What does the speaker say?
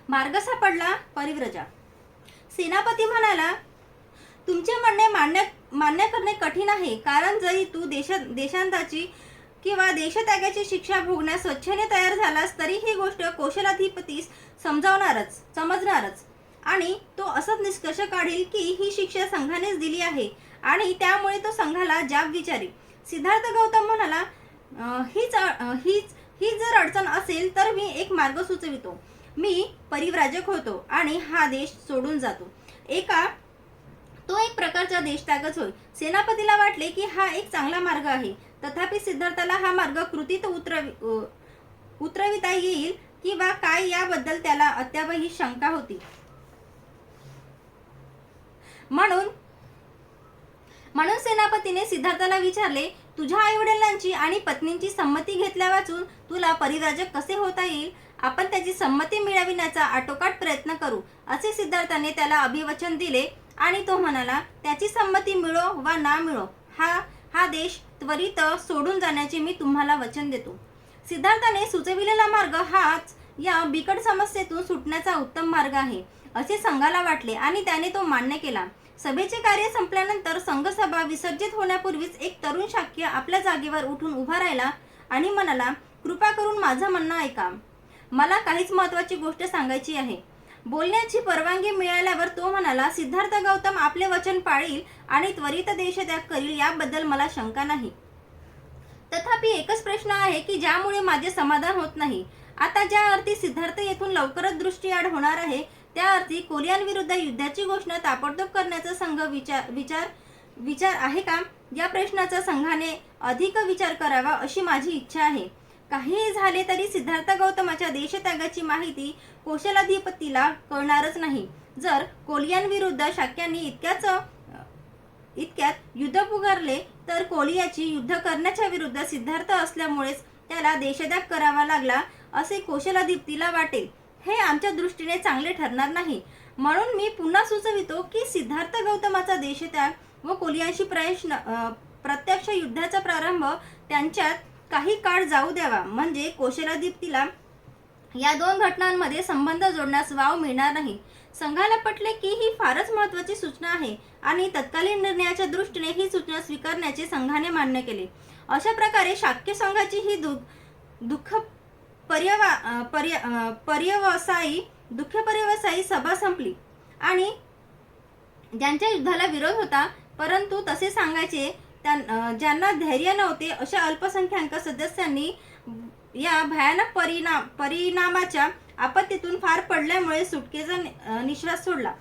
मार्ग सापडला परिव्रजा. सेनापती म्हणाला, तुमचे म्हणणे मान्य करणे कठीण आहे, कारण जरी तू देशांताची किंवा देशत्यागाची शिक्षा भोगण्यास स्वच्छेने तयार झालास तरी ही गोष्ट कौशलाधिपतीस समजणारच आणि तो असंच निष्कर्ष काढील की ही शिक्षा संघानेच दिली आहे आणि त्यामुळे तो संघाला जाब विचारेल. सिद्धार्थ गौतम म्हणाला, हीच जर अडचण असेल तर मी एक मार्ग सुचवितो. मी परिव्राजक होतो आणि हा देश सोडून जातो. तो एक प्रकारचा देशत्यागच होय. सेनापतीला वाटले की हा एक चांगला मार्ग आहे. तथापि सिद्धार्थाला हा मार्ग कृतीत उतरविता येईल किंवा काय याबद्दल त्याला अद्यापही शंका होती. म्हणून सेनापतीने सिद्धार्थाला विचारले, तुझ्या आईवडिलांची आणि पत्नींची संमती घेतल्या वाचून तुला परिव्राजक कसे होता येईल? आपण त्याची संमती मिळविण्याचा आटोकाट प्रयत्न करू. असे सिद्धार्थाने त्याला अभिवचन दिले आणि तो म्हणाला, त्याची संमती मिळो वा ना मिळो, हा देश त्वरित सोडून जाण्याचे मी तुम्हाला वचन देतो. सिद्धार्थाने सुचविलेला मार्ग हाच या बिकट समस्येतून सुटण्याचा उत्तम मार्ग आहे असे संघाला वाटले आणि त्याने तो मान्य केला. सभेचे कार्य संपल्यानंतर संघसभा विसर्जित होण्यापूर्वीच एक तरुण शाक्य आपल्या जागेवर उठून उभा राहिला आणि म्हणाला, कृपा करून माझं म्हणणं ऐका. मला काहीच महत्वाची गोष्ट सांगायची आहे. बोलण्याची परवानगी मिळाल्यावर तो म्हणाला, सिद्धार्थ गौतम आपले वचन पाळील आणि त्वरित देशत्याग करील याबद्दल मला शंका नाही. तथापि एकच प्रश्न आहे की ज्यामुळे माझे समाधान होत नाही. आता ज्या अर्थी सिद्धार्थ येथून लवकरच दृष्टीआड होणार आहे त्या अर्थी कोलियांविरुद्ध युद्धाची घोषणा ताबडतोब करण्याचा संघ विचार आहे का? या प्रश्नाचा संघाने अधिक विचार करावा अशी माझी इच्छा आहे. काहीही झाले तरी सिद्धार्थ गौतमाच्या देशत्यागाची माहिती कौशलाधिपतीला कळणारच नाही. जर कोलियांविरुद्ध शाक्यांनी इतक्यात युद्ध पुकारले तर कोलियाची युद्ध करण्याच्या विरुद्ध सिद्धार्थ असल्यामुळेच त्याला देशत्याग करावा लागला असे कौशलाधिपतीला वाटेल. हे आमच्या दृष्टीने चांगले ठरणार नाही. म्हणून मी पुन्हा सुचवितो की सिद्धार्थ गौतमाचा देशत्याग व कोलियांशी प्रत्यक्ष युद्धाचा प्रारंभ त्यांच्यात काही काळ जाऊ द्यावा, म्हणजे कौशलाधिपतीला या दोन घटनांमध्ये संबंध जोडण्यास वाव मिळणार नाही. संघाला पटले की ही फारच महत्वाची सूचना आहे आणि तत्कालीन निर्णयाच्या दृष्टीने ही सूचना स्वीकारण्याचे संघाने मान्य केले. अशा प्रकारे शाक्य संघाची ही दुःख पर्यवसायी सभा संपली आणि ज्यांच्या युद्धाला विरोध होता परंतु तसे सांगायचे ज्यांना धैर्य नव्हते अशा अल्पसंख्याक सदस्यांनी या भयानक परिणामाच्या आपत्तीतून पार पडल्यामुळे सुटकेचा निश्वास सोडला.